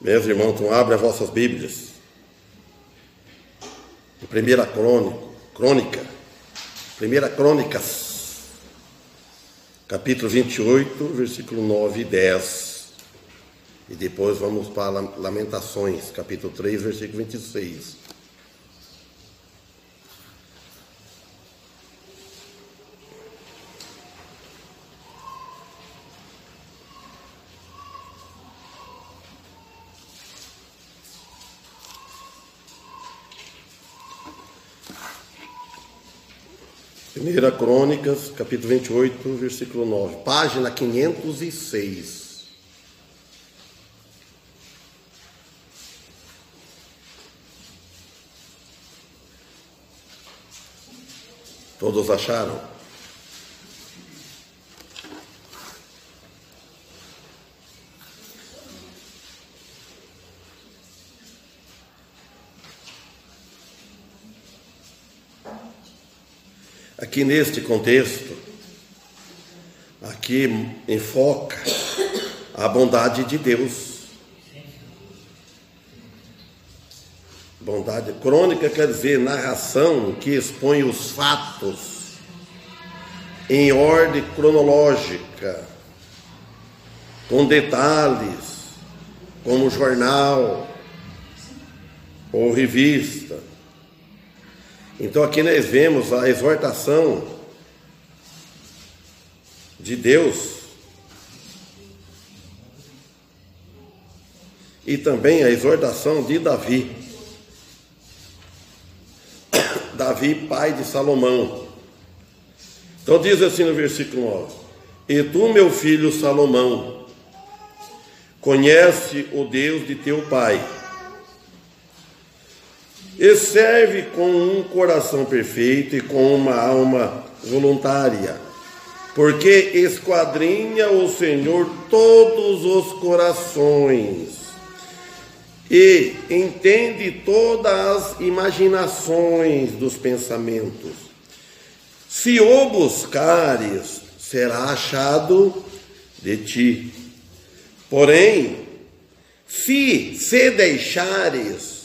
Meus irmãos, então abrem as vossas Bíblias. Em Primeira Crônicas, capítulo 28, versículo 9 e 10. E depois vamos para Lamentações, capítulo 3, versículo 26. Primeira Crônicas, capítulo 28, versículo 9, página 506. Todos acharam? Aqui neste contexto, aqui enfoca a bondade de Deus. Bondade crônica quer dizer narração que expõe os fatos em ordem cronológica, com detalhes, como jornal ou revista. Então aqui nós vemos a exortação de Deus e também a exortação de Davi. Davi, pai de Salomão. Então diz assim no versículo 9: E tu, meu filho Salomão, conhece o Deus de teu pai, e serve com um coração perfeito e com uma alma voluntária, porque esquadrinha o Senhor todos os corações e entende todas as imaginações dos pensamentos. Se o buscares, será achado de ti. Porém, se deixares,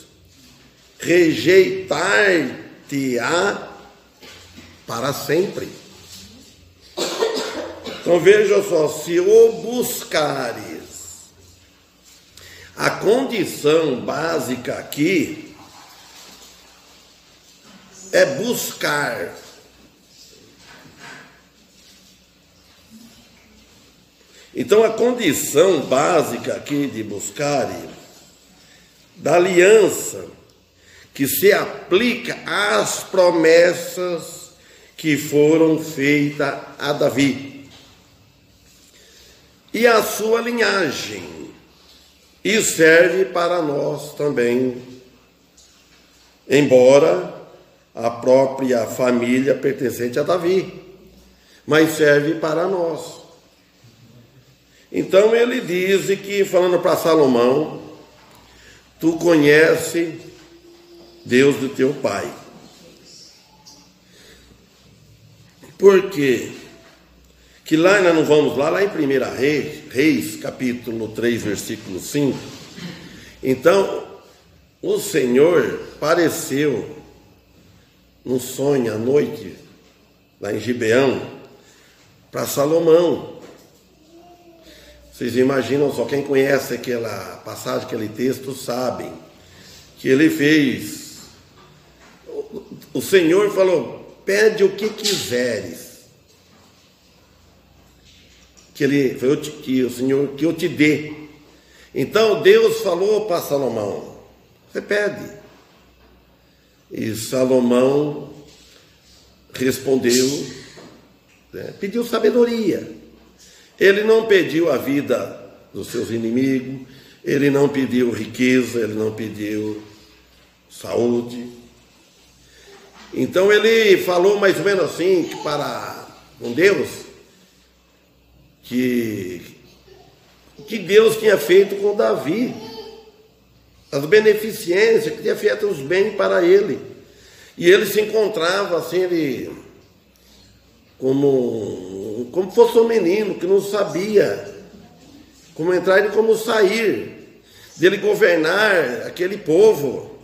rejeitar-te-á para sempre. Então veja só, se o buscares, a condição básica aqui é buscar. Então a condição básica aqui de buscar, da aliança, que se aplica às promessas que foram feitas a Davi e a sua linhagem, e serve para nós também, embora a própria família pertencente a Davi, mas serve para nós. Então ele diz que, falando para Salomão, tu conhece Deus do teu pai. Por quê? Que lá nós não vamos lá em 1 Reis, capítulo 3, versículo 5. Então, o Senhor apareceu num sonho à noite, lá em Gibeão, para Salomão. Vocês imaginam só, quem conhece aquela passagem, aquele texto, sabem que ele fez. O Senhor falou: pede o que quiseres, que o Senhor que eu te dê. Então Deus falou para Salomão: você pede. E Salomão respondeu, pediu sabedoria. Ele não pediu a vida dos seus inimigos, ele não pediu riqueza, ele não pediu saúde. Então ele falou mais ou menos assim, que com Deus, que Deus tinha feito com Davi, as beneficências, que tinha feito os bens para ele. E ele se encontrava assim, como fosse um menino que não sabia como entrar e como sair. dele governar aquele povo.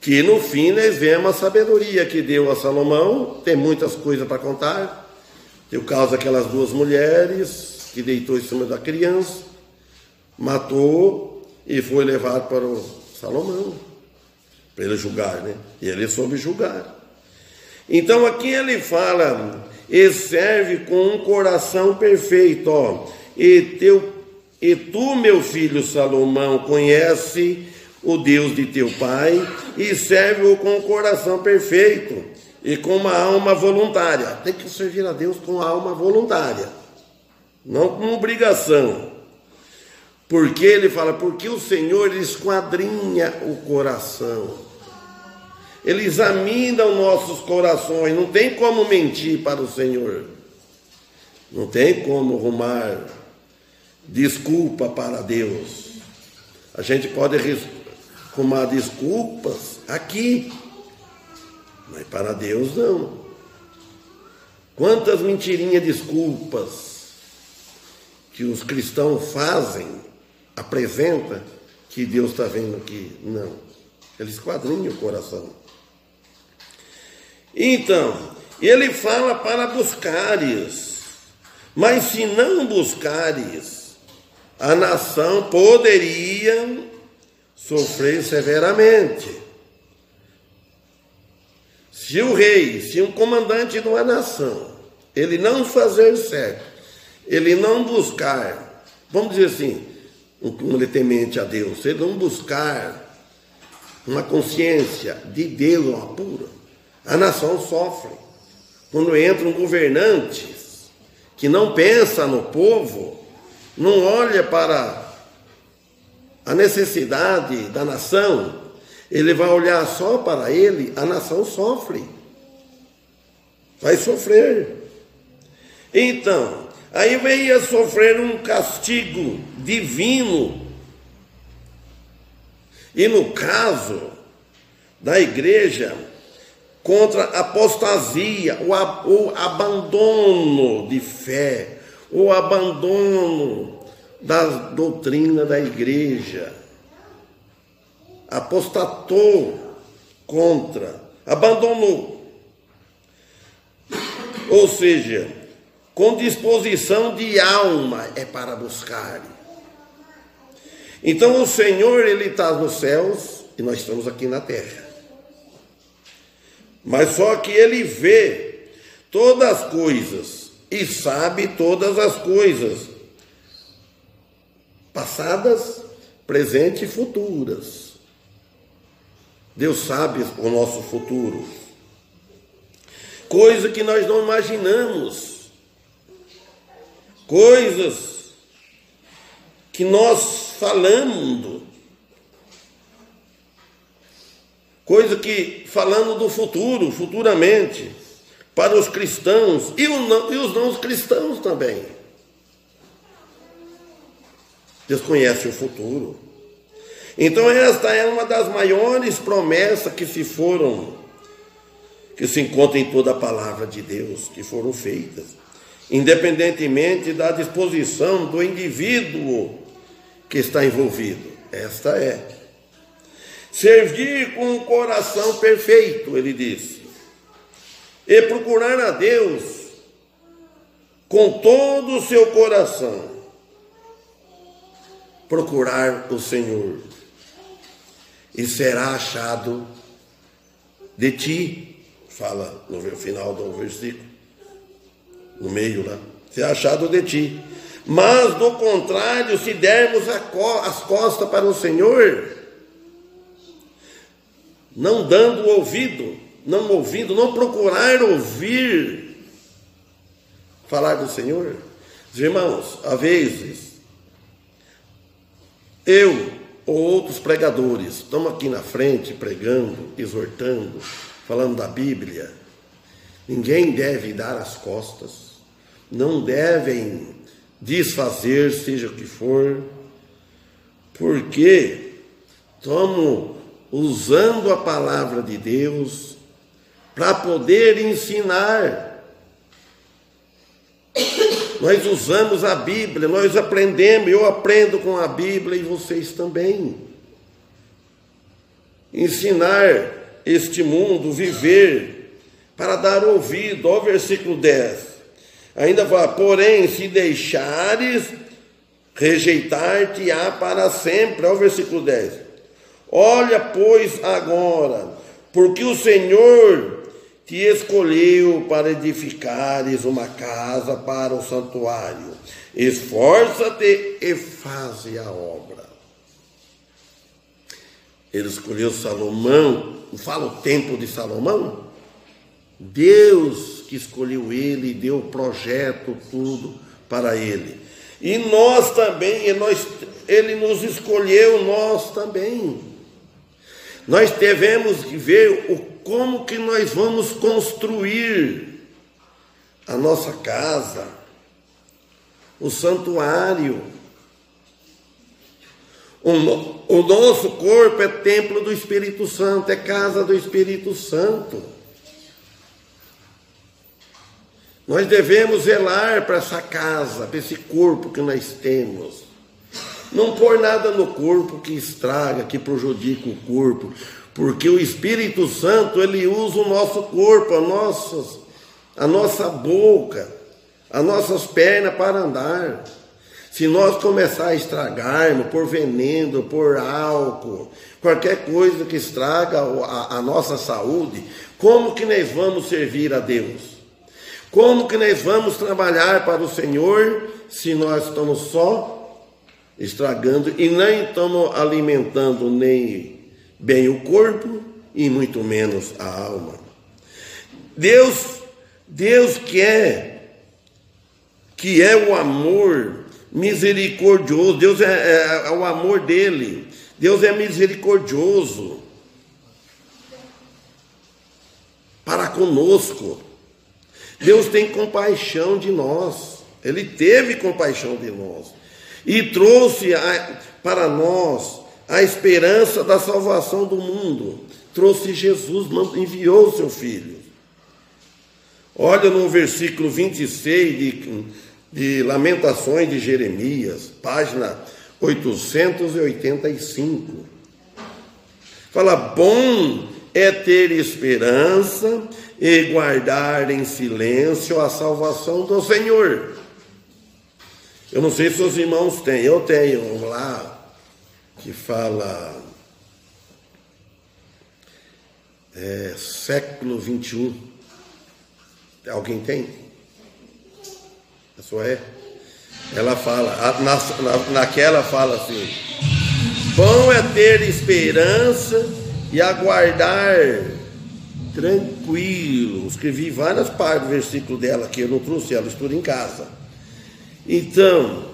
Que no fim nós vemos a sabedoria que deu a Salomão. Tem muitas coisas para contar. Tem o caso daquelas duas mulheres que deitou em cima da criança, matou e foi levado para o Salomão, para ele julgar, né? E ele soube julgar. Então aqui ele fala, e serve com um coração perfeito, ó. E tu, meu filho Salomão, conhece o Deus de teu pai e serve-o com um coração perfeito e com uma alma voluntária. Tem que servir a Deus com alma voluntária, não com obrigação. Porque ele fala, porque o Senhor esquadrinha o coração. Ele examina os nossos corações. Não tem como mentir para o Senhor. Não tem como arrumar desculpa para Deus. A gente pode arrumar desculpas aqui, mas para Deus não. Quantas mentirinhas desculpas que os cristãos fazem, apresenta que Deus está vendo aqui. Não. Ele esquadrinha o coração. Então, ele fala para buscares. Mas se não buscares, a nação poderia sofrer severamente. Se o rei, se um comandante de uma nação, ele não fazer certo, ele não buscar, vamos dizer assim, um temente a Deus, se ele não buscar uma consciência de Deus, uma pura, a nação sofre. Quando entram governantes que não pensam no povo, não olha para a necessidade da nação, ele vai olhar só para ele, a nação sofre. Vai sofrer. Então, aí veio sofrer um castigo divino. E no caso da igreja, contra a apostasia, o abandono de fé, o abandono da doutrina da igreja, apostatou contra, abandonou, ou seja, com disposição de alma é para buscar. Então o Senhor, ele está nos céus e nós estamos aqui na terra. Mas só que ele vê todas as coisas e sabe todas as coisas, passadas, presentes e futuras. Deus sabe o nosso futuro. Coisa que nós não imaginamos. Coisas que nós falamos. Coisa que falando do futuro, futuramente, para os cristãos e os não cristãos também. Deus conhece o futuro. Então esta é uma das maiores promessas que se encontram em toda a palavra de Deus, que foram feitas, independentemente da disposição do indivíduo que está envolvido. Esta é. Servir com um coração perfeito, ele disse, e procurar a Deus com todo o seu coração. Procurar o Senhor, e será achado de ti, fala no final do versículo, no meio lá, será achado de ti. Mas do contrário, se dermos as costas para o Senhor, não dando ouvido, não ouvindo, não procurar ouvir falar do Senhor. Irmãos, às vezes, eu ou outros pregadores estamos aqui na frente pregando, exortando, falando da Bíblia. Ninguém deve dar as costas, não devem desfazer, seja o que for, porque estamos usando a palavra de Deus para poder ensinar. Nós usamos a Bíblia, nós aprendemos, eu aprendo com a Bíblia e vocês também. Ensinar este mundo, viver, para dar ouvido. Ó, versículo 10. Ainda fala, porém, se deixares, rejeitar-te-á para sempre. Ó, versículo 10. Olha, pois, agora, porque o Senhor te escolheu para edificares uma casa para o santuário. Esforça-te e faze a obra. Ele escolheu Salomão. Não fala o templo de Salomão? Deus que escolheu ele e deu o projeto, tudo para ele. E nós também, ele nos escolheu, nós também. Nós devemos ver como que nós vamos construir a nossa casa, o santuário. O nosso corpo é templo do Espírito Santo, é casa do Espírito Santo. Nós devemos zelar para essa casa, para esse corpo que nós temos. Não pôr nada no corpo que estraga, que prejudica o corpo, porque o Espírito Santo, ele usa o nosso corpo, a nossa boca, as nossas pernas para andar. Se nós começar a estragarmos por veneno, por álcool, qualquer coisa que estraga a nossa saúde, como que nós vamos servir a Deus? Como que nós vamos trabalhar para o Senhor se nós estamos só estragando e nem estamos alimentando nem bem o corpo e muito menos a alma? Deus quer que é o amor misericordioso. Deus é o amor dele. Deus é misericordioso para conosco. Deus tem compaixão de nós. Ele teve compaixão de nós e trouxe para nós a esperança da salvação do mundo. Trouxe Jesus, enviou o seu Filho. Olha no versículo 26 de Lamentações de Jeremias, página 885. Fala, bom é ter esperança e guardar em silêncio a salvação do Senhor. Eu não sei se os irmãos têm, eu tenho um lá que fala século 21. Alguém tem? A sua é? Ela fala, naquela fala assim, bom é ter esperança e aguardar tranquilo. Escrevi várias partes do versículo dela que eu não trouxe, ela estuda em casa. Então,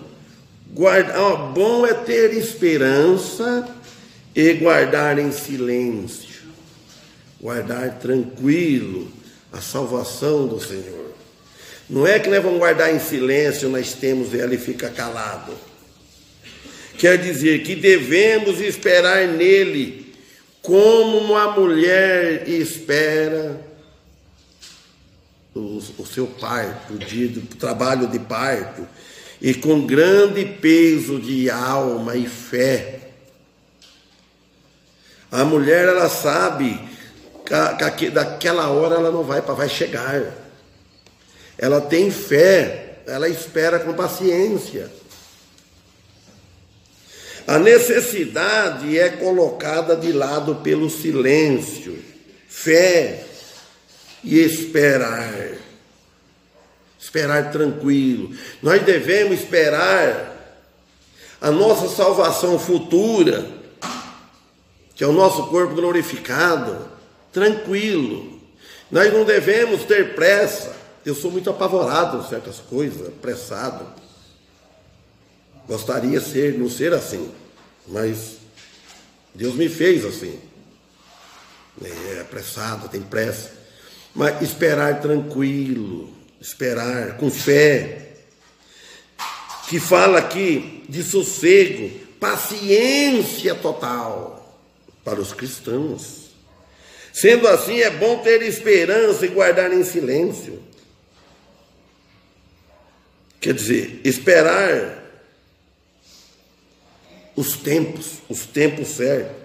bom é ter esperança e guardar em silêncio, guardar tranquilo a salvação do Senhor. Não é que nós vamos guardar em silêncio, nós temos ela e fica calado. Quer dizer que devemos esperar nele, como uma mulher espera o seu parto, o dia do trabalho de parto, e com grande peso de alma e fé. A mulher, ela sabe que daquela hora ela não vai chegar. Ela tem fé, ela espera com paciência. A necessidade é colocada de lado pelo silêncio, fé e esperar. Esperar tranquilo. Nós devemos esperar a nossa salvação futura, que é o nosso corpo glorificado, tranquilo. Nós não devemos ter pressa. Eu sou muito apavorado em certas coisas, apressado. Gostaria não ser assim, mas Deus me fez assim. É apressado, tem pressa. Mas esperar tranquilo, esperar com fé. Que fala aqui de sossego, paciência total para os cristãos. Sendo assim, é bom ter esperança e guardar em silêncio. Quer dizer, esperar os tempos certos,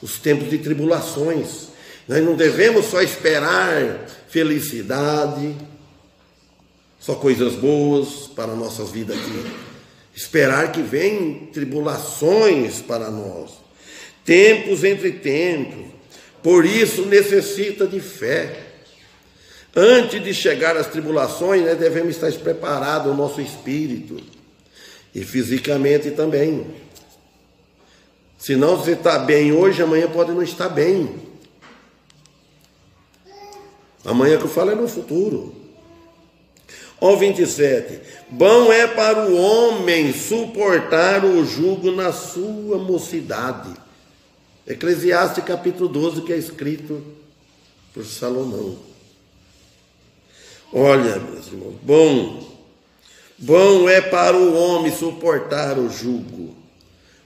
os tempos de tribulações. Nós não devemos só esperar felicidade, só coisas boas para a nossa vida aqui. Esperar que venham tribulações para nós, tempos entre tempos. Por isso necessita de fé. Antes de chegar às tribulações, nós devemos estar preparados o nosso espírito e fisicamente também. Se não você está bem hoje, amanhã pode não estar bem. Amanhã que eu falo é no futuro. Ó 27. Bom é para o homem suportar o jugo na sua mocidade. Eclesiastes capítulo 12, que é escrito por Salomão. Olha, meus irmãos, bom é para o homem suportar o jugo,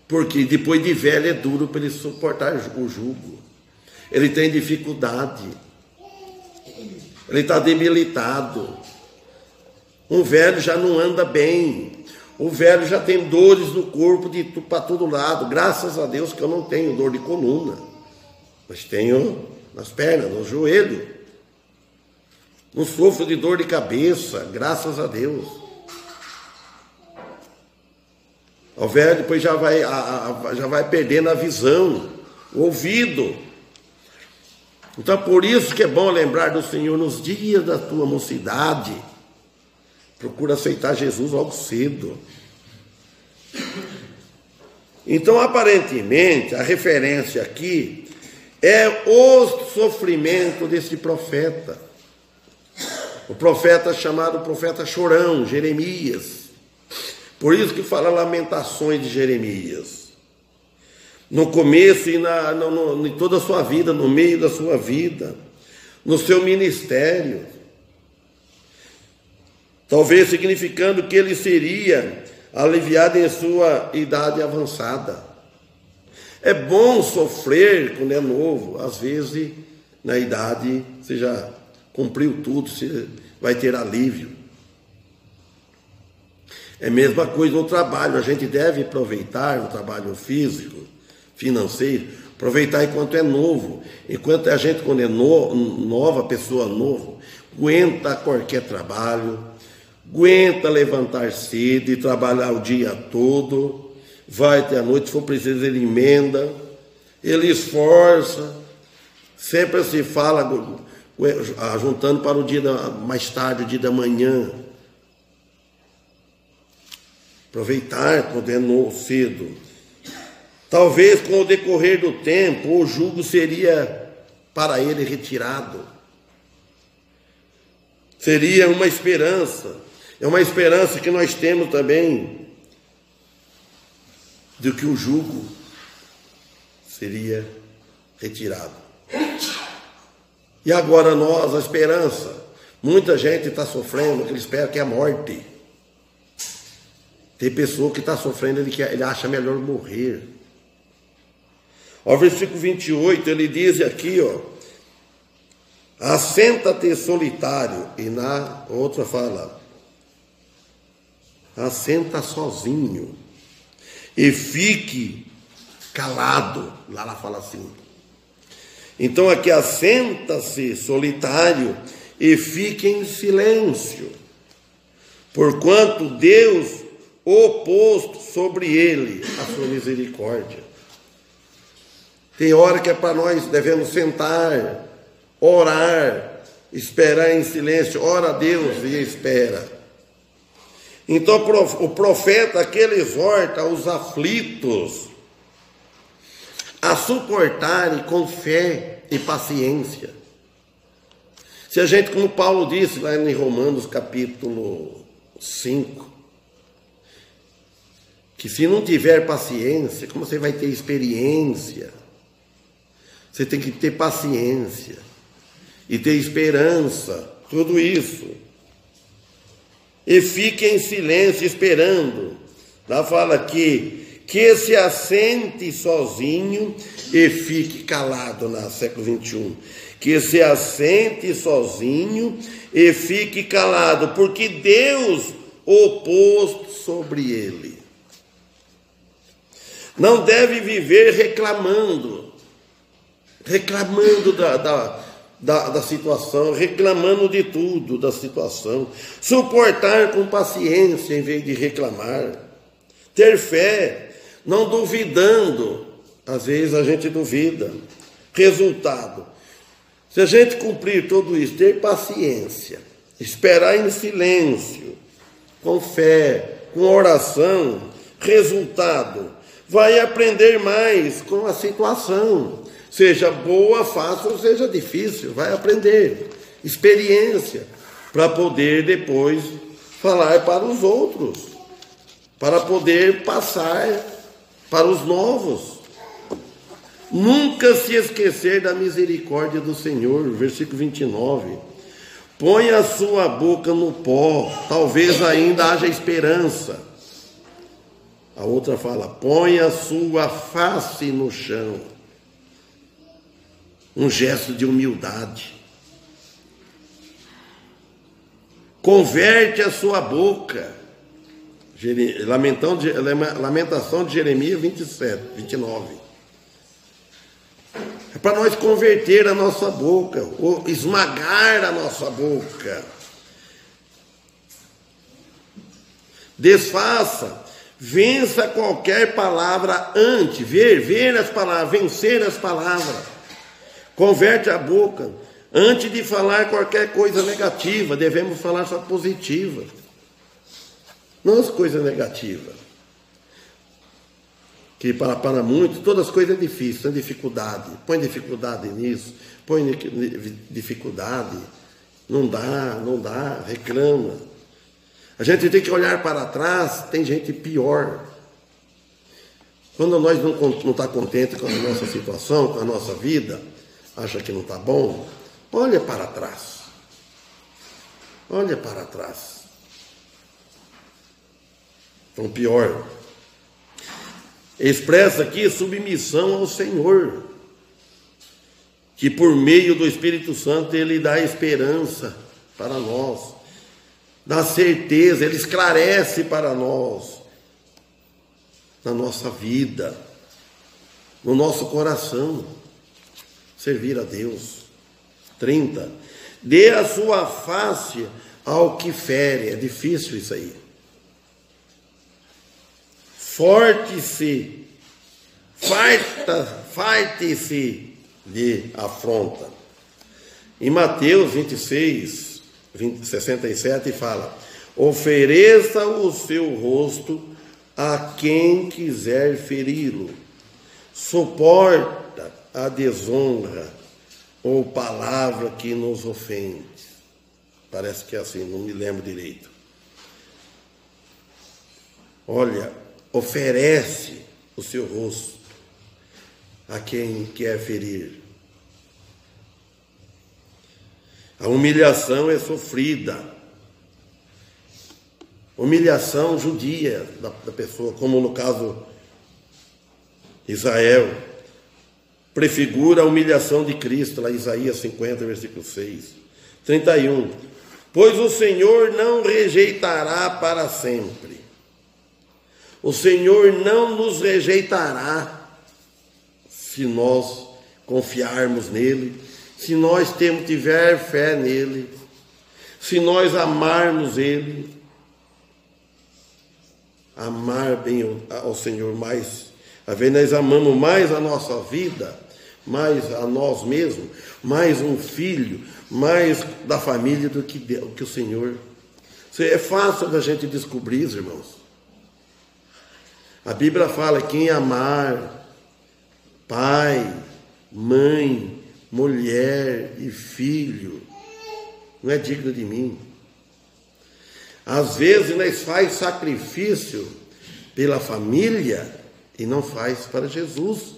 porque depois de velho é duro para ele suportar o jugo. Ele tem dificuldade, ele está debilitado. Um velho já não anda bem, o velho já tem dores no corpo para todo lado. Graças a Deus que eu não tenho dor de coluna, mas tenho nas pernas, no joelho. Não sofro de dor de cabeça, graças a Deus. O velho depois já vai perdendo a visão, o ouvido. Então por isso que é bom lembrar do Senhor nos dias da tua mocidade. Procura aceitar Jesus logo cedo. Então aparentemente a referência aqui é o sofrimento desse profeta. O profeta chamado profeta chorão, Jeremias. Por isso que fala Lamentações de Jeremias. No começo e em toda a sua vida, no meio da sua vida, no seu ministério. Talvez significando que ele seria aliviado em sua idade avançada. É bom sofrer quando é novo. Às vezes, na idade, você já cumpriu tudo, você vai ter alívio. É a mesma coisa no trabalho. A gente deve aproveitar o trabalho físico, financeiro, aproveitar enquanto é novo. Enquanto a gente, quando é nova, pessoa nova, aguenta qualquer trabalho, aguenta levantar cedo e trabalhar o dia todo, vai até a noite, se for preciso ele emenda, ele esforça, sempre se fala juntando para o dia mais tarde, o dia da manhã. Aproveitar quando é cedo. Talvez com o decorrer do tempo o jugo seria para ele retirado. Seria uma esperança. É uma esperança que nós temos também de que o jugo seria retirado. E agora nós, a esperança, muita gente está sofrendo, ele espera que é a morte. Tem pessoa que está sofrendo, ele acha melhor morrer. Ó, versículo 28, ele diz aqui, ó, assenta-te solitário, e na outra fala, assenta sozinho, e fique calado. Lá ela fala assim. Então aqui, assenta-se solitário e fique em silêncio, porquanto Deus oposto sobre ele a sua misericórdia. Tem hora que é para nós, devemos sentar, orar, esperar em silêncio, ora a Deus e espera. Então o profeta aqui ele exorta os aflitos a suportarem com fé e paciência. Se a gente, como Paulo disse lá em Romanos capítulo 5, que se não tiver paciência, como você vai ter experiência? Você tem que ter paciência e ter esperança, tudo isso. E fique em silêncio esperando. Lá fala que se assente sozinho e fique calado, na século 21. Que se assente sozinho e fique calado, porque Deus oposto sobre ele. Não deve viver reclamando da situação, reclamando de tudo da situação. Suportar com paciência em vez de reclamar. Ter fé, não duvidando. Às vezes a gente duvida. Resultado: se a gente cumprir tudo isso, ter paciência, esperar em silêncio, com fé, com oração, resultado: vai aprender mais com a situação. Seja boa, fácil ou seja difícil, vai aprender. Experiência, para poder depois falar para os outros, para poder passar para os novos. Nunca se esquecer da misericórdia do Senhor, versículo 29. Põe a sua boca no pó, talvez ainda haja esperança. A outra fala: põe a sua face no chão. Um gesto de humildade. Converte a sua boca. Lamentação de Jeremias 29. É para nós converter a nossa boca, ou esmagar a nossa boca. Desfaça, vença qualquer palavra antes, ver as palavras, vencer as palavras. Converte a boca. Antes de falar qualquer coisa negativa, devemos falar só positiva. Não as coisas negativas. Que para muitos, todas as coisas é difícil, tem dificuldade. Põe dificuldade nisso, põe dificuldade. Não dá, reclama. A gente tem que olhar para trás, tem gente pior. Quando nós não está contente com a nossa situação, com a nossa vida, acha que não está bom, olha para trás. Olha para trás. Então, pior. Expressa aqui submissão ao Senhor, que por meio do Espírito Santo Ele dá esperança para nós, dá certeza, Ele esclarece para nós, na nossa vida, no nosso coração, servir a Deus. 30. Dê a sua face ao que fere. É difícil isso aí. Farte-se de afronta. Em Mateus 26, 67 fala: ofereça o seu rosto a quem quiser feri-lo. Suporta a desonra ou palavra que nos ofende. Parece que é assim, não me lembro direito. Olha, oferece o seu rosto a quem quer ferir. A humilhação é sofrida. Humilhação judia da pessoa, como no caso Israel, prefigura a humilhação de Cristo, lá em Isaías 50, versículo 6. 31. Pois o Senhor não rejeitará para sempre. O Senhor não nos rejeitará se nós confiarmos nele, se nós tiver fé nele, se nós amarmos ele. Amar bem ao Senhor mais. Às vezes nós amamos mais a nossa vida, mais a nós mesmos, mais um filho, mais da família do que o Senhor. Isso é fácil da gente descobrir, irmãos. A Bíblia fala: quem amar pai, mãe, mulher e filho não é digno de mim. Às vezes nós faz sacrifício pela família e não faz para Jesus.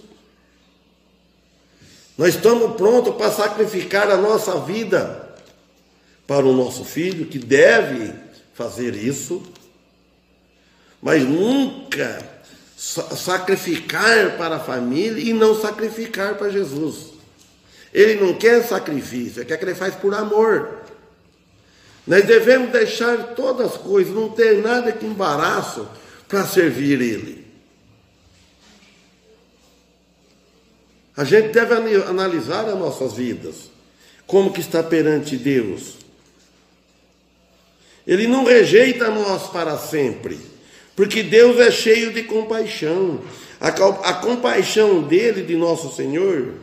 Nós estamos prontos para sacrificar a nossa vida para o nosso filho, que deve fazer isso, mas nunca sacrificar para a família e não sacrificar para Jesus. Ele não quer sacrifício, quer que ele faz por amor. Nós devemos deixar todas as coisas, não ter nada que embaraço para servir Ele. A gente deve analisar as nossas vidas, como que está perante Deus. Ele não rejeita nós para sempre, porque Deus é cheio de compaixão. A compaixão dele, de nosso Senhor,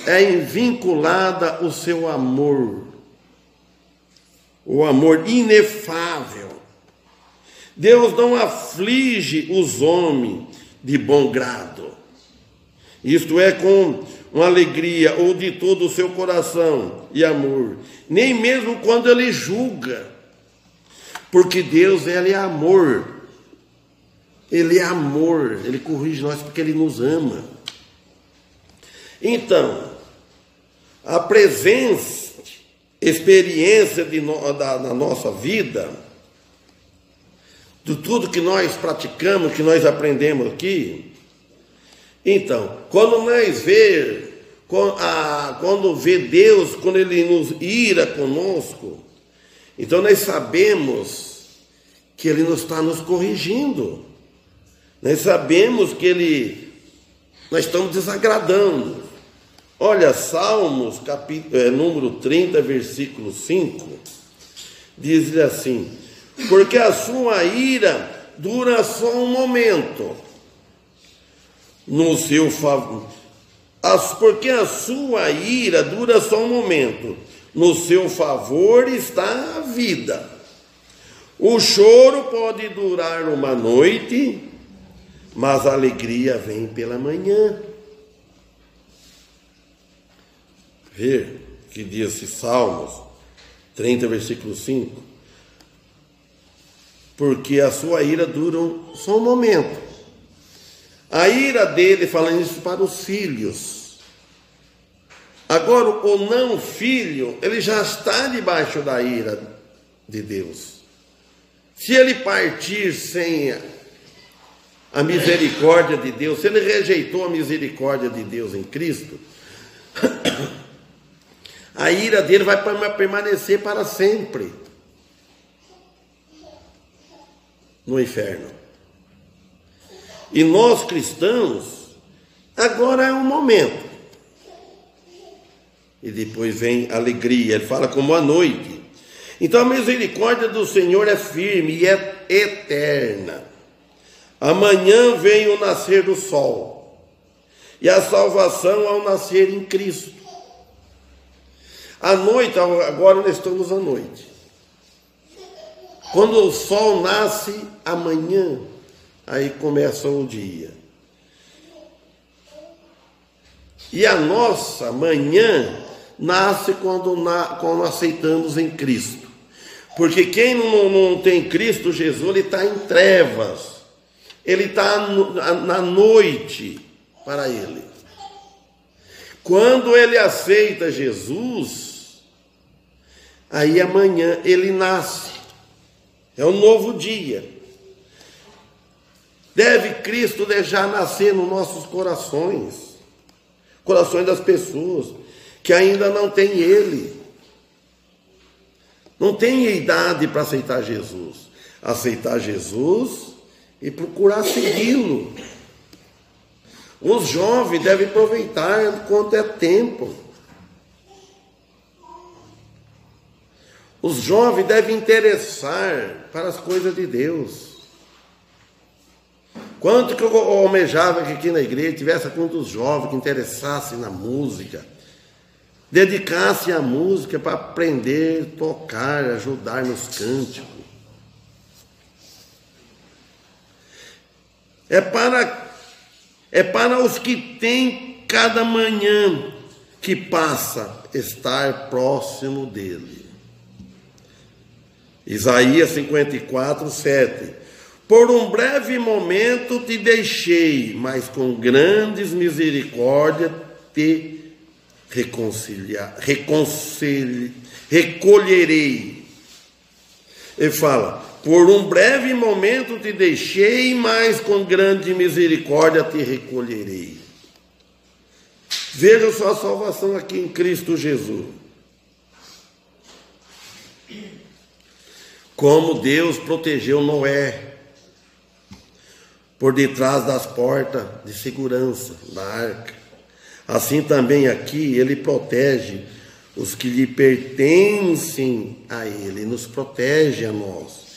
é vinculada ao seu amor, o amor inefável. Deus não aflige os homens de bom grado, isto é, com uma alegria ou de todo o seu coração e amor, nem mesmo quando ele julga, porque Deus, ele é amor. Ele é amor, ele corrige nós porque ele nos ama. Então, a presença, experiência da nossa vida, de tudo que nós praticamos, que nós aprendemos aqui, então, quando vê Deus, quando ele nos ira conosco, então nós sabemos que ele não está nos corrigindo. Nós sabemos que nós estamos desagradando. Olha, Salmos, número 30, versículo 5, diz assim: porque a sua ira dura só um momento, no seu favor. Porque a sua ira dura só um momento, no seu favor está a vida. O choro pode durar uma noite, mas a alegria vem pela manhã. Vê que diz esse Salmos 30, versículo 5. Porque a sua ira dura só um momento. A ira dele, falando isso para os filhos. Agora, o não filho, ele já está debaixo da ira de Deus. Se ele partir sem a misericórdia de Deus, se ele rejeitou a misericórdia de Deus em Cristo, a ira dele vai permanecer para sempre no inferno. E nós cristãos, agora é um momento, e depois vem a alegria. Ele fala como a noite. Então a misericórdia do Senhor é firme e é eterna. Amanhã vem o nascer do sol, e a salvação ao nascer em Cristo. À noite, agora nós estamos à noite. Quando o sol nasce amanhã, aí começa o dia. E a nossa manhã nasce quando aceitamos em Cristo. Porque quem não tem Cristo Jesus, ele está em trevas. Ele está na noite para ele. Quando ele aceita Jesus, aí amanhã ele nasce. É um novo dia. Deve Cristo deixar nascer nos nossos corações, corações das pessoas que ainda não têm Ele, não têm idade para aceitar Jesus. Aceitar Jesus e procurar segui-lo. Os jovens devem aproveitar enquanto é tempo. Os jovens devem interessar para as coisas de Deus. Quanto que eu almejava que aqui na igreja tivesse muitos jovens que interessassem na música, dedicassem à música para aprender, tocar, ajudar nos cânticos. É para os que têm cada manhã que passa estar próximo dele. Isaías 54, 7. Por um breve momento te deixei, mas com grandes misericórdias te recolherei. Ele fala, por um breve momento te deixei, mas com grande misericórdia te recolherei. Veja sua salvação aqui em Cristo Jesus. como Deus protegeu Noé por detrás das portas de segurança da arca. Assim também aqui ele protege os que lhe pertencem a ele, nos protege a nós,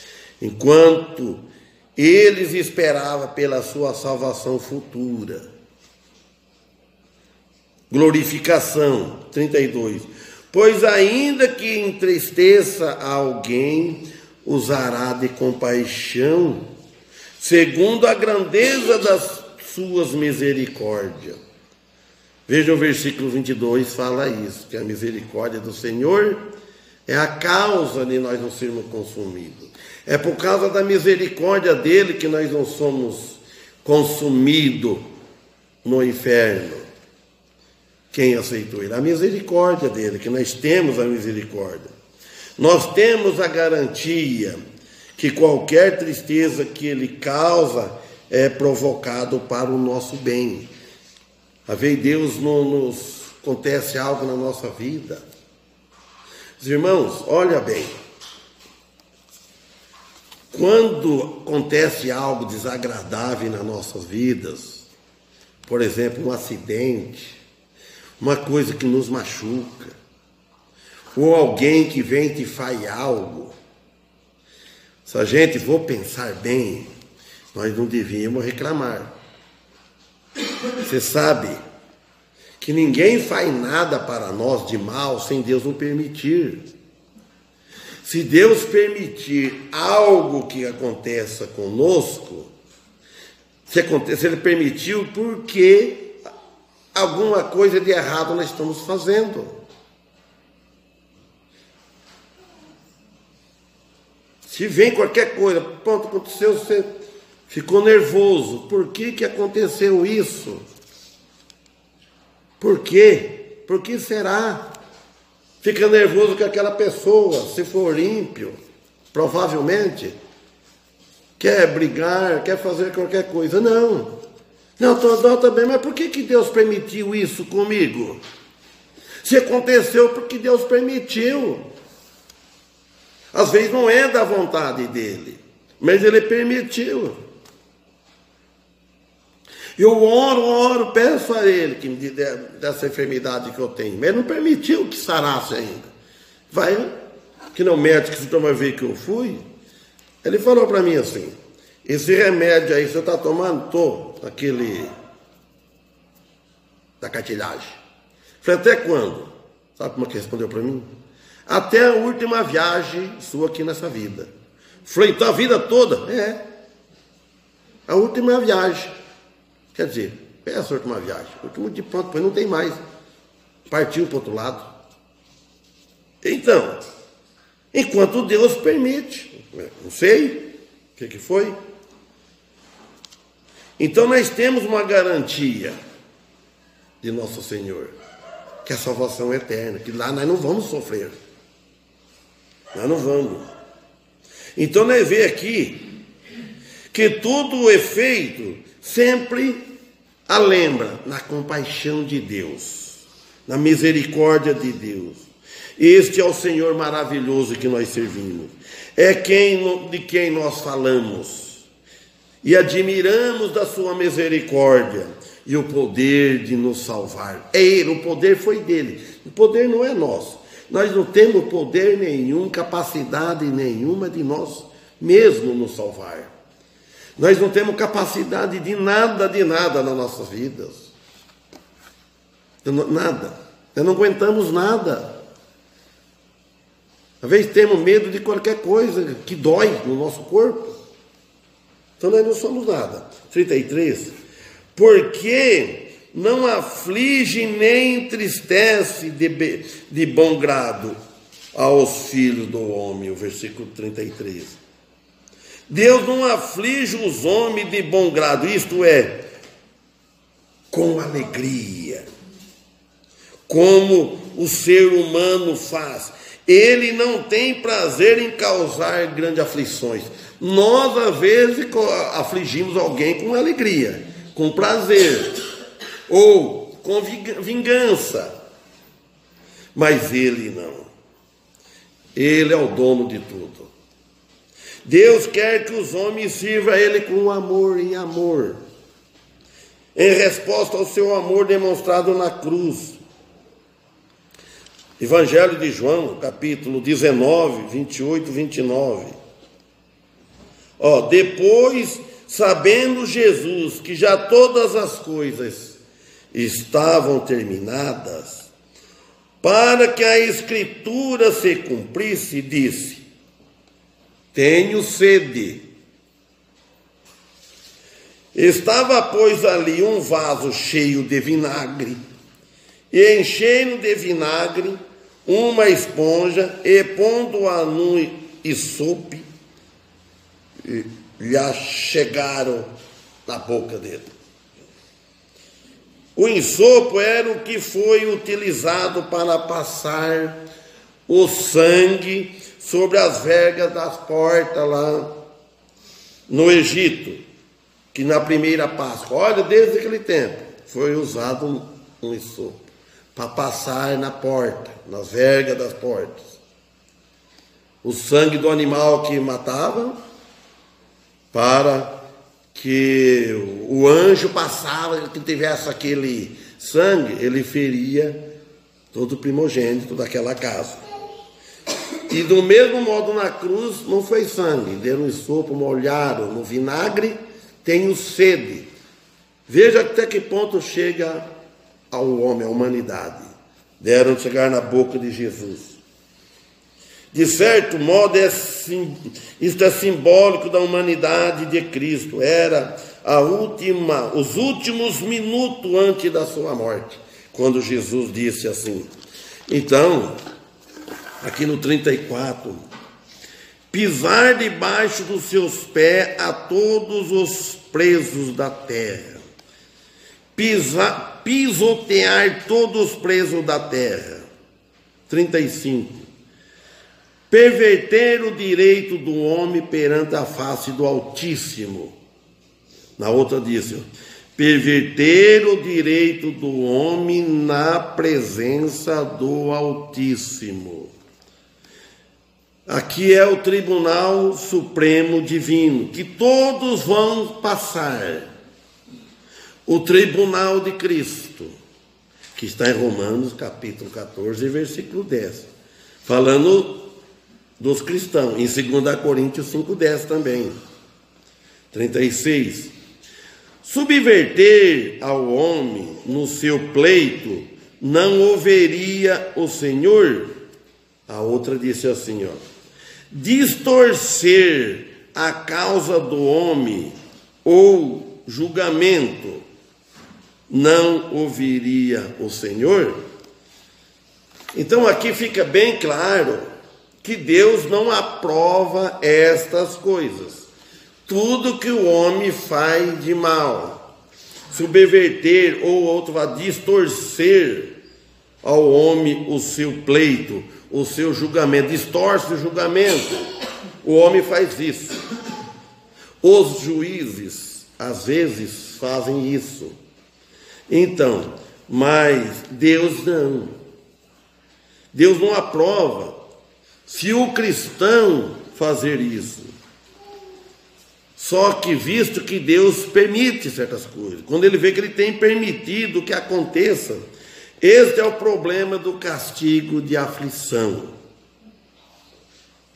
enquanto eles esperavam pela sua salvação futura. Glorificação, 32. Pois ainda que entristeça a alguém, usará de compaixão, segundo a grandeza das suas misericórdias. Veja o versículo 22, fala isso, que a misericórdia do Senhor é a causa de nós não sermos consumidos. É por causa da misericórdia dele que nós não somos consumidos no inferno. Quem aceitou ele? A misericórdia dele, que nós temos a misericórdia. Nós temos a garantia que qualquer tristeza que ele causa é provocado para o nosso bem. Às vezes Deus não nos acontece algo na nossa vida. Os irmãos, olha bem. Quando acontece algo desagradável nas nossas vidas, por exemplo, um acidente, uma coisa que nos machuca, ou alguém que vem e te faz algo, se a gente for pensar bem, nós não devíamos reclamar. Você sabe que ninguém faz nada para nós de mal sem Deus não permitir. Se Deus permitir algo que aconteça conosco, se Ele permitiu, porque alguma coisa de errado nós estamos fazendo. Se vem qualquer coisa, pronto, aconteceu, você ficou nervoso. Por que aconteceu isso? Por quê? Por que será? Fica nervoso com aquela pessoa, se for ímpio, provavelmente, quer brigar, quer fazer qualquer coisa. Não, estou também, mas por que Deus permitiu isso comigo? Se aconteceu porque Deus permitiu. Às vezes não é da vontade dele, mas ele permitiu. Eu oro, peço a ele que me dê dessa enfermidade que eu tenho, mas ele não permitiu que sarasse ainda. Vai, que não médico, que você toma ver que eu fui, ele falou para mim assim: esse remédio aí você está tomando? Estou, aquele da cartilagem. Falei, até quando? Sabe como é que respondeu para mim? Até a última viagem sua aqui nessa vida. Falei, então a vida toda? É. A última viagem. Quer dizer, essa última viagem. O último de pronto, depois não tem mais. Partiu para o outro lado. Então, enquanto Deus permite. Não sei o que foi. Então nós temos uma garantia de Nosso Senhor, que é a salvação eterna, que lá nós não vamos sofrer. Nós não vamos. Então nós vemos aqui que tudo é feito sempre a lembra na compaixão de Deus, na misericórdia de Deus. Este é o Senhor maravilhoso que nós servimos. É de quem nós falamos e admiramos da sua misericórdia e o poder de nos salvar. É Ele, o poder foi dele. O poder não é nosso. Nós não temos poder nenhum, capacidade nenhuma de nós mesmo nos salvar. Nós não temos capacidade de nada nas nossas vidas. Nada. Nós não aguentamos nada. Às vezes temos medo de qualquer coisa que dói no nosso corpo. Então nós não somos nada. 33. Porque não aflige nem entristece de bom grado aos filhos do homem. O versículo 33. Deus não aflige os homens de bom grado, isto é, com alegria, como o ser humano faz. Ele não tem prazer em causar grandes aflições. Nós, às vezes, afligimos alguém com alegria, com prazer, ou com vingança. Mas ele não. Ele é o dono de tudo. Deus quer que os homens sirvam a Ele com amor em amor, em resposta ao seu amor demonstrado na cruz. Evangelho de João, capítulo 19, 28, 29. Depois, sabendo Jesus que já todas as coisas estavam terminadas, para que a Escritura se cumprisse, disse: tenho sede. Estava, pois, ali um vaso cheio de vinagre, e enchendo de vinagre uma esponja, e pondo-a no isope, lhe chegaram na boca dele. O ensopo era o que foi utilizado para passar o sangue sobre as vergas das portas lá no Egito, que na primeira Páscoa, olha, desde aquele tempo, foi usado um ensopo para passar na porta, nas vergas das portas. O sangue do animal que matava, para que o anjo passava, que tivesse aquele sangue, ele feria todo o primogênito daquela casa. E do mesmo modo na cruz não foi sangue, deram um ensopo, molharam no vinagre, tenho sede. Veja até que ponto chega ao homem, à humanidade. Deram chegar na boca de Jesus. De certo modo, isto é simbólico da humanidade de Cristo. Era os últimos minutos antes da sua morte, quando Jesus disse assim. Então, aqui no 34, pisar debaixo dos seus pés a todos os presos da terra, pisotear todos os presos da terra. 35, perverter o direito do homem perante a face do Altíssimo. Na outra diz, perverter o direito do homem na presença do Altíssimo. Aqui é o Tribunal Supremo Divino, que todos vão passar. O Tribunal de Cristo, que está em Romanos, capítulo 14, versículo 10. Falando dos cristãos, em 2 Coríntios 5,10 também. 36. Subverter ao homem no seu pleito, não ouviria o Senhor? A outra disse assim, distorcer a causa do homem ou julgamento, não ouviria o Senhor? Então aqui fica bem claro que Deus não aprova estas coisas. Tudo que o homem faz de mal, subverter ou outro vai distorcer ao homem o seu pleito, o seu julgamento, distorce o julgamento. O homem faz isso. Os juízes, às vezes, fazem isso. Então, mas Deus não. Deus não aprova se o cristão fazer isso. Só que visto que Deus permite certas coisas, quando ele vê que ele tem permitido que aconteça, este é o problema do castigo de aflição.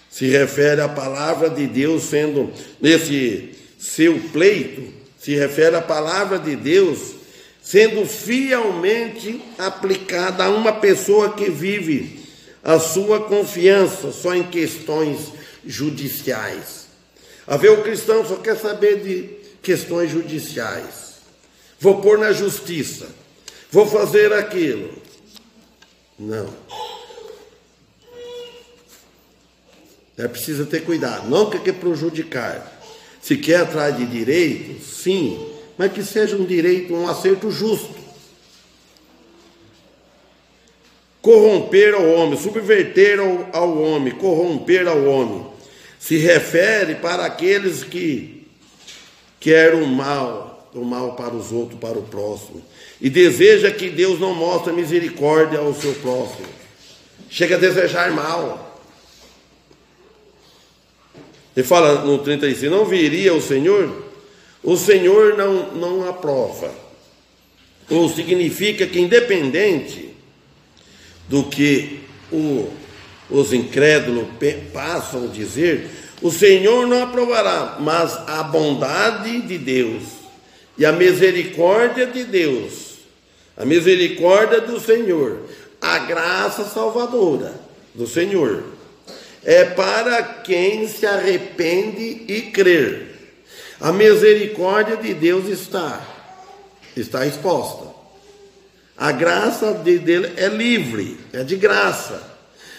Se refere à palavra de Deus sendo, nesse seu pleito, se refere à palavra de Deus sendo fielmente aplicada a uma pessoa que vive a sua confiança só em questões judiciais. A ver, o cristão só quer saber de questões judiciais. Vou pôr na justiça. Vou fazer aquilo. Não. É preciso ter cuidado. Não que quer prejudicar. Se quer atrás de direito, sim. Mas que seja um direito, um acerto justo. Corromper ao homem, subverter ao homem, corromper ao homem. Se refere para aqueles que querem o mal para os outros, para o próximo. E deseja que Deus não mostre misericórdia ao seu próximo. Chega a desejar mal. Ele fala no 35, não viria o Senhor? O Senhor não aprova. Ou significa que, independente do que os incrédulos passam a dizer, o Senhor não aprovará, mas a bondade de Deus e a misericórdia de Deus, a misericórdia do Senhor, a graça salvadora do Senhor, é para quem se arrepende e crer. A misericórdia de Deus está exposta. A graça dele é livre, é de graça,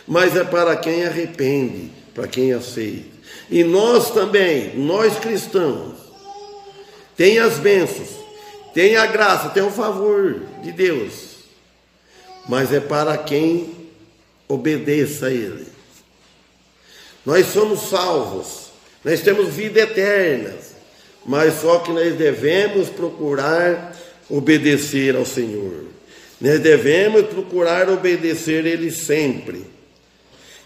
mas é para quem arrepende, para quem aceita. E nós também, nós cristãos, tem as bênçãos, tem a graça, tem o favor de Deus, mas é para quem obedeça a Ele. Nós somos salvos, nós temos vida eterna, mas só que nós devemos procurar obedecer ao Senhor. Nós devemos procurar obedecer Ele sempre.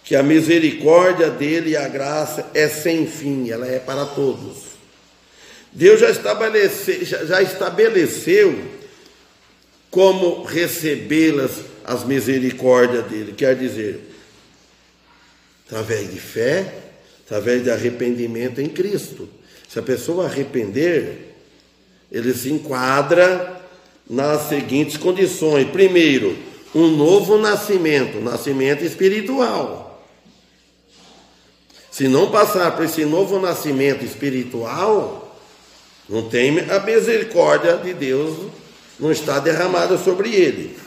Que a misericórdia dele e a graça é sem fim, ela é para todos. Deus já estabeleceu como recebê-las, as misericórdias dele. Quer dizer, através de fé, através de arrependimento em Cristo. Se a pessoa arrepender, ele se enquadra nas seguintes condições. Primeiro, um novo nascimento, nascimento espiritual. Se não passar por esse novo nascimento espiritual, não tem a misericórdia de Deus, não está derramada sobre ele.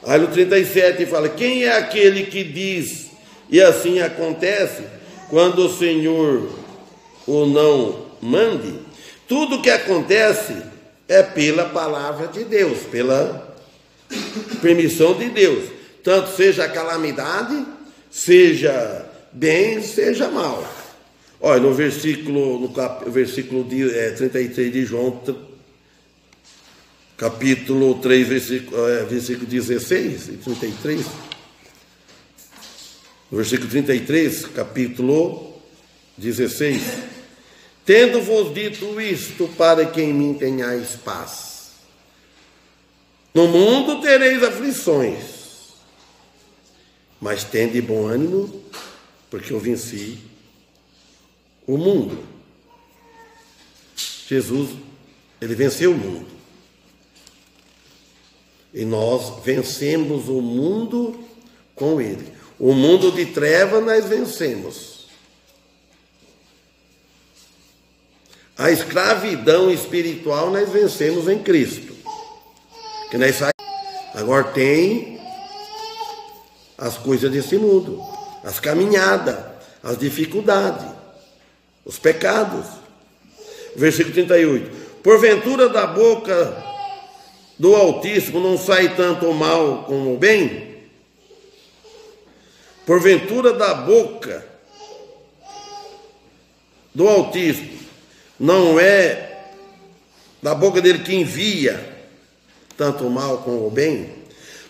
Aí no 37 fala, quem é aquele que diz, e assim acontece, quando o Senhor o não mande? Tudo que acontece é pela palavra de Deus, pela permissão de Deus. Tanto seja calamidade, seja bem, seja mal. Olha, no versículo 33 de João, capítulo 3, versículo 16 e 33. No versículo 33, capítulo 16. Tendo-vos dito isto, para que em mim tenhais paz. No mundo tereis aflições, mas tende bom ânimo, porque eu venci o mundo. Jesus, ele venceu o mundo. E nós vencemos o mundo com ele. O mundo de trevas nós vencemos. A escravidão espiritual nós vencemos em Cristo. Que nós saímos. Agora tem as coisas desse mundo, as caminhadas, as dificuldades, os pecados. Versículo 38. Porventura da boca do Altíssimo não sai tanto o mal como o bem? Porventura da boca do Altíssimo não é da boca dele que envia tanto o mal como o bem?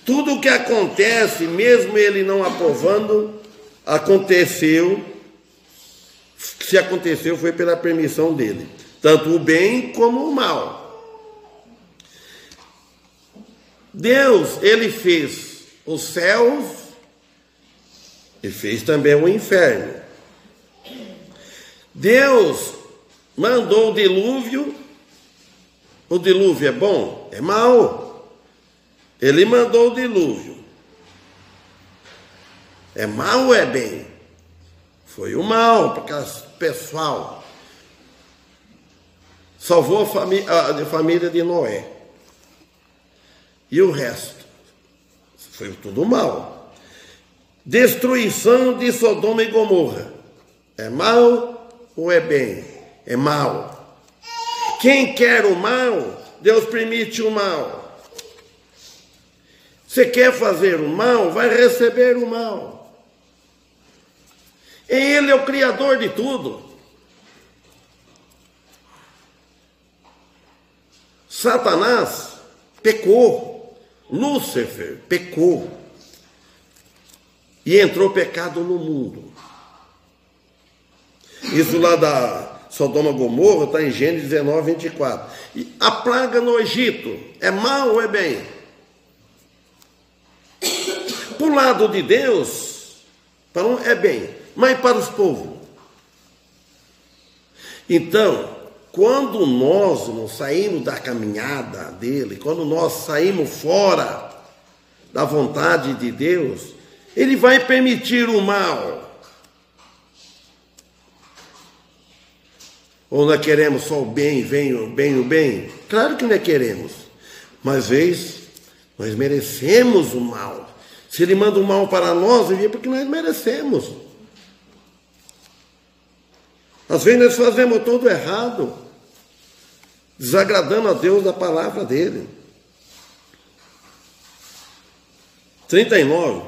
Tudo o que acontece, mesmo ele não aprovando, aconteceu. Se aconteceu, foi pela permissão dele, tanto o bem como o mal. Deus, ele fez os céus e fez também o inferno. Deus mandou o dilúvio. O dilúvio é bom? É mau. Ele mandou o dilúvio. É mal ou é bem? Foi o mal, porque o pessoal salvou a família de Noé. E o resto? Foi tudo mal. Destruição de Sodoma e Gomorra. É mal ou é bem? É mal. Quem quer o mal, Deus permite o mal. Você quer fazer o mal, vai receber o mal. Ele é o Criador de tudo. Satanás pecou. Lúcifer pecou. E entrou pecado no mundo. Isso lá da Sodoma e Gomorra está em Gênesis 19, 24. E a praga no Egito é mal ou é bem? Para o lado de Deus, é bem, mas para os povos. Então, quando nós não saímos da caminhada dele, quando nós saímos fora da vontade de Deus, ele vai permitir o mal. Ou nós queremos só o bem, o bem? Claro que nós queremos. Mas, às vezes, nós merecemos o mal. Se ele manda o mal para nós, é porque nós merecemos. Às vezes nós fazemos tudo errado, desagradando a Deus da palavra dele. 39.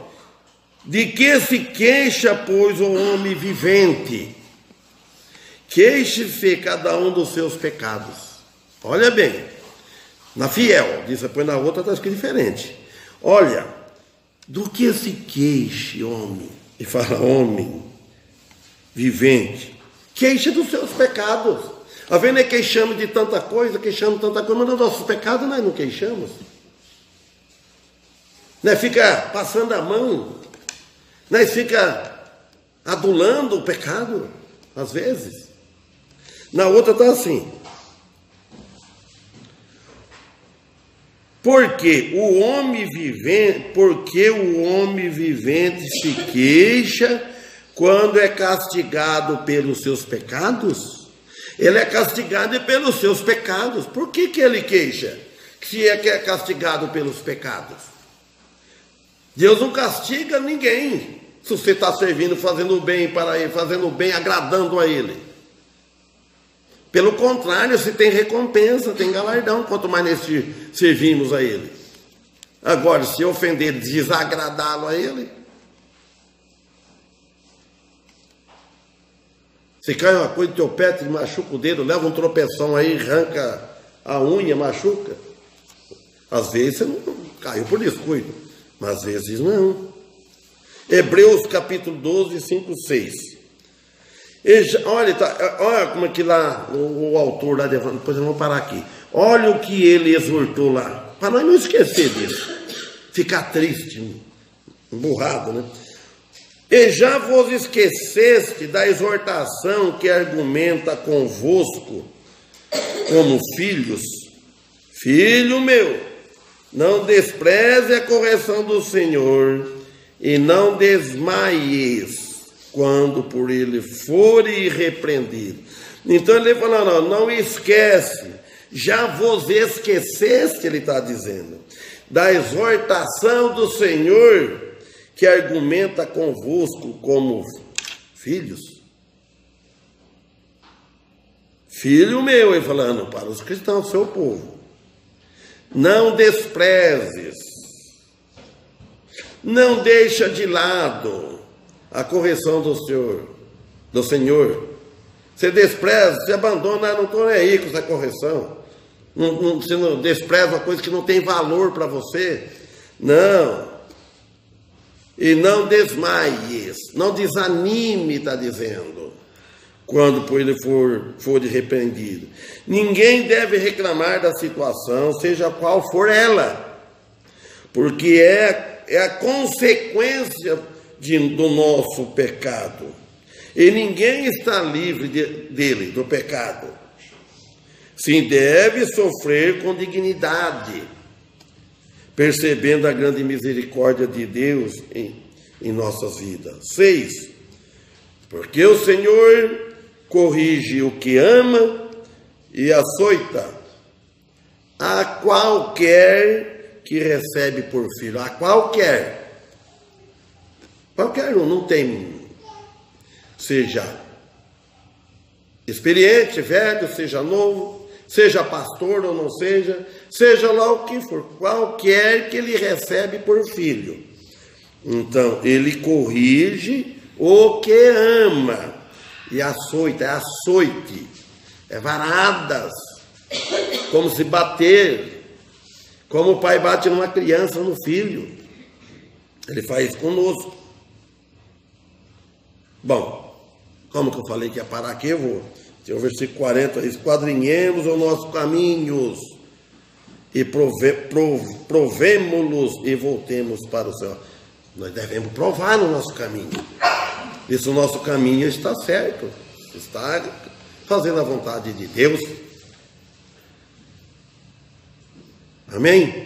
De que se queixa, pois, o homem vivente? Queixe-se cada um dos seus pecados. Olha bem, na Fiel, diz depois na outra está escrito diferente. Olha, do que se queixe, homem? E fala, homem vivente, queixa dos seus pecados. Às vezes nós queixamos de tanta coisa, mas dos nossos pecados nós não queixamos. Nós fica passando a mão, nós fica adulando o pecado, às vezes. Na outra está assim. Porque o homem vivente se queixa quando é castigado pelos seus pecados. Ele é castigado pelos seus pecados. Por que ele queixa? Se é que é castigado pelos pecados. Deus não castiga ninguém se você está servindo, fazendo o bem para ele, fazendo o bem, agradando a ele. Pelo contrário, se tem recompensa, tem galardão, quanto mais nós servimos a ele. Agora, se ofender, desagradá-lo a ele, se cai uma coisa do teu pé, te machuca o dedo, leva um tropeção aí, arranca a unha, machuca. Às vezes você não caiu por descuido, mas às vezes não. Hebreus capítulo 12, 5, 6. Olha como é que lá o autor lá, depois vamos parar aqui. Olha o que ele exortou lá, para nós não esquecer disso, ficar triste, emburrado, né? E já vos esqueceste da exortação que argumenta convosco como filhos? Filho meu, não despreze a correção do Senhor e não desmaies quando por ele for repreendido. Então ele fala, não esquece, já vos esqueceste, ele está dizendo, da exortação do Senhor que argumenta convosco como filhos. Filho meu, ele falando para os cristãos, seu povo, não desprezes, não deixa de lado a correção do Senhor. Você despreza, você abandona, não estou nem aí com essa correção. Você não despreza uma coisa que não tem valor para você. Não. E não desmaies, não desanime, está dizendo, quando por ele for repreendido. Ninguém deve reclamar da situação, seja qual for ela, porque é a consequência do nosso pecado. E ninguém está livre dele, do pecado. Sim, deve sofrer com dignidade, percebendo a grande misericórdia de Deus em nossas vidas. 6. Porque o Senhor corrige o que ama e açoita a qualquer que recebe por filho. A qualquer um, não tem, seja experiente, velho, seja novo, seja pastor ou não seja, seja lá o que for, qualquer que ele recebe por filho. Então, ele corrige o que ama, e açoita, é açoite, é varadas, como se bater, como o pai bate numa criança, no filho, ele faz conosco. Bom, Como que eu falei que ia parar aqui? Eu vou. Tem o versículo 40, esquadrinhemos os nossos caminhos e provemo-los e voltemos para o Senhor. Nós devemos provar no nosso caminho. E se o nosso caminho está certo, está fazendo a vontade de Deus. Amém?